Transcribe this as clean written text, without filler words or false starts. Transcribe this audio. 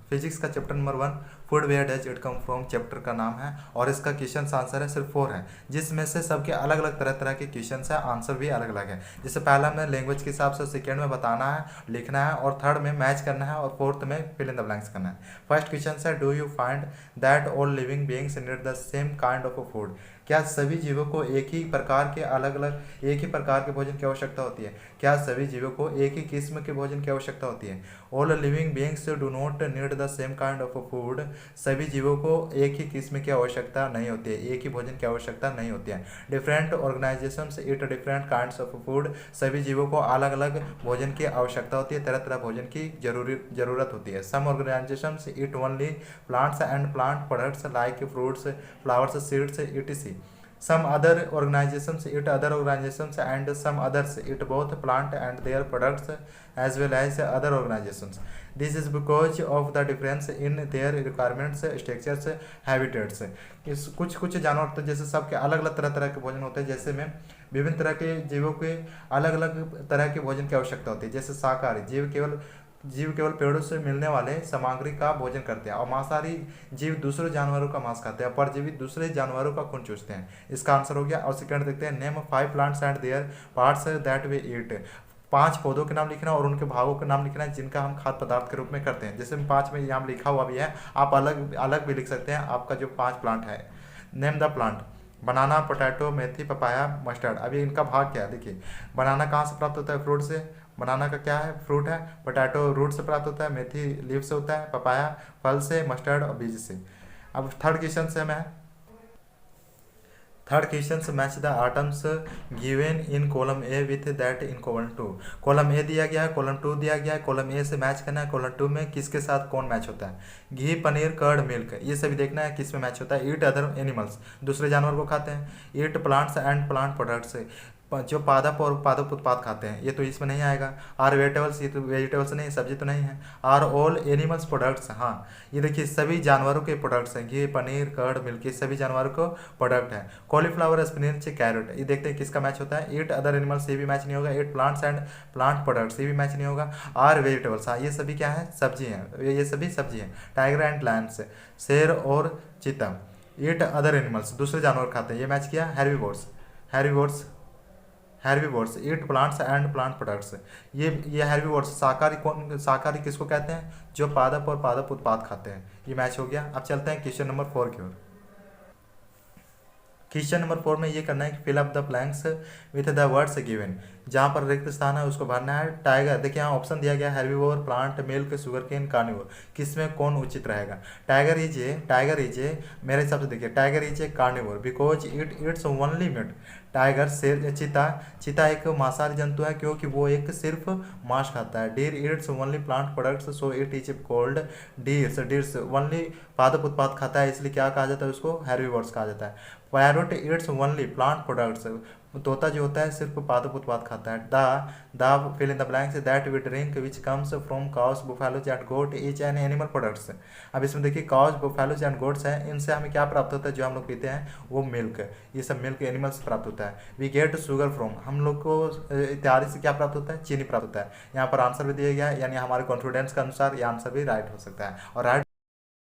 Physics का chapter number 1 food where does it come from chapter का नाम है और इसका क्वेश्चन आंसर है सिर्फ 4 है, जिसमें से सबके अलग अलग तरह तरह के क्वेश्चन है, आंसर भी अलग अलग है। जैसे पहला में लैंग्वेज के हिसाब से, सेकेंड में बताना है, लिखना है, और थर्ड में मैच करना है, और फोर्थ में फिल इन द ब्लैंक्स करना है। फर्स्ट क्वेश्चन है, do you find that all living beings need the same kind of food? क्या सभी जीवों को एक ही प्रकार के एक ही प्रकार के भोजन की आवश्यकता होती है? क्या सभी जीवों को एक ही किस्म के भोजन की आवश्यकता होती है? All living beings do not need the same kind of food. सभी जीवों को एक ही किस्म की आवश्यकता नहीं होती है, एक ही भोजन की आवश्यकता नहीं होती है। Different organisations eat different kinds of food. सभी जीवों को अलग अलग भोजन की आवश्यकता होती है, तरह तरह भोजन की जरूरत होती है। Some organisations eat only plants and plant products like fruits, flowers, seeds, etc. Some other organizations eat other organizations and some others eat both plant and their products as well as other organizations. This is because of the difference in their requirements, structures, habitats. इस कुछ जानवर होते हैं जैसे सबके अलग अलग तरह तरह के भोजन होते हैं, जैसे में विभिन्न तरह के जीवों के अलग अलग तरह के भोजन की आवश्यकता होती है। जैसे शाकाहारी जीव केवल पेड़ों से मिलने वाले सामग्री का भोजन करते हैं, और मांसाहारी जीव दूसरे जानवरों का मांस खाते हैं, परजीवी दूसरे जानवरों का खून चूसते हैं। इसका आंसर हो गया। और सेकंड देखते हैं, name 5 plants and their parts that we eat. 5 पौधों के नाम लिखना और उनके भागों के नाम लिखना है जिनका हम खाद्य पदार्थ के रूप में करते हैं। जैसे 5 में यहाँ लिखा हुआ भी है, आप अलग अलग भी लिख सकते हैं। आपका जो 5 प्लांट है, name the plant, banana, potato, methi, papaya, mustard. अभी इनका भाग क्या है देखिए, बनाना कहाँ से प्राप्त होता है? फ्रूट से। बनाना का क्या है? फ्रूट है। पोटैटो रूट से प्राप्त होता है, मेथी लीव से होता है, पपाया फल से, मस्टर्ड और बीज से। अब थर्ड क्वेश्चन से मैं थर्ड क्वेश्चन से match the items given in column A with that in column 2। Column A दिया गया है, कॉलम 2 दिया गया है, कॉलम ए से मैच करना है, कॉलम 2 में किसके साथ कौन मैच होता है। घी, पनीर, कर्ड, मिल्क, ये सभी देखना है किस में मैच होता है। ईट अदर एनिमल्स, दूसरे जानवर को खाते हैं। ईट प्लांट्स एंड प्लांट प्रोडक्ट्स, जो पादप और पादप उत्पाद खाते हैं, ये तो इसमें नहीं आएगा। आर वेजिटेबल्स, ये तो वेजिटेबल्स नहीं, सब्जी तो नहीं है। आर ऑल एनिमल्स प्रोडक्ट्स, हाँ ये देखिए सभी जानवरों के प्रोडक्ट्स हैं। घी, पनीर, कर्ड, मिल्क, ये सभी जानवरों को प्रोडक्ट है। कॉलीफ्लावर, स्पिनच, कैरेट, ये देखते हैं किसका मैच होता है। ईट अदर एनिमल्स, ये भी मैच नहीं होगा। ईट प्लांट्स एंड प्लांट प्रोडक्ट्स, ये भी मैच नहीं होगा। आर वेजिटेबल्स, हाँ ये सभी क्या है? सब्जी हैं, ये सभी सब्जी हैं। टाइगर एंड लायंस, शेर और चीता। ईट अदर एनिमल्स, दूसरे जानवर खाते हैं, ये मैच किया। Herbivores eat plants and plant products, ये हेर्बीवोर्स शाकाहारी किसको कहते हैं? जो पादप और पादप उत्पाद खाते हैं। ये मैच हो गया। अब चलते हैं क्वेश्चन नंबर 4 की ओर। क्वेश्चन नंबर 4 में ये करना है कि fill up the blanks with the words given. जहाँ पर रिक्त स्थान है उसको भरना है। टाइगर, देखिए यहाँ ऑप्शन दिया गया, herbivore, plant, milk, sugar cane, carnivore. किसमें कौन उचित रहेगा? टाइगर इज ए मेरे हिसाब से देखिए, tiger is a carnivore because it eats only meat. Tiger, शेर, चीता एक मांसाहारी जंतु है क्योंकि वो एक सिर्फ मांस खाता है। Deer eats only plant products so it is called deers only पादप उत्पाद खाता है, इसलिए क्या कहा जाता है उसको? हेर्बीवोर्स कहा जाता है। Parrot eats only plant products, तोता जो होता है सिर्फ पादप उत्पाद खाता है। The fill in the blanks that we drink which comes from cows, buffaloes and goat is an animal products. अब इसमें देखिए काउस, बुफेलोज एंड गोट्स हैं, इनसे हमें क्या प्राप्त होता है? जो हम लोग पीते हैं वो मिल्क, ये सब मिल्क एनिमल से प्राप्त होता है। वी गेट शुगर फ्रॉम, हम लोग को इत्यादि से क्या प्राप्त होता है? चीनी प्राप्त होता है। यहाँ पर आंसर भी दिया गया है, यानी हमारे कॉन्फिडेंस के अनुसार ये आंसर भी राइट हो सकता है। और राइट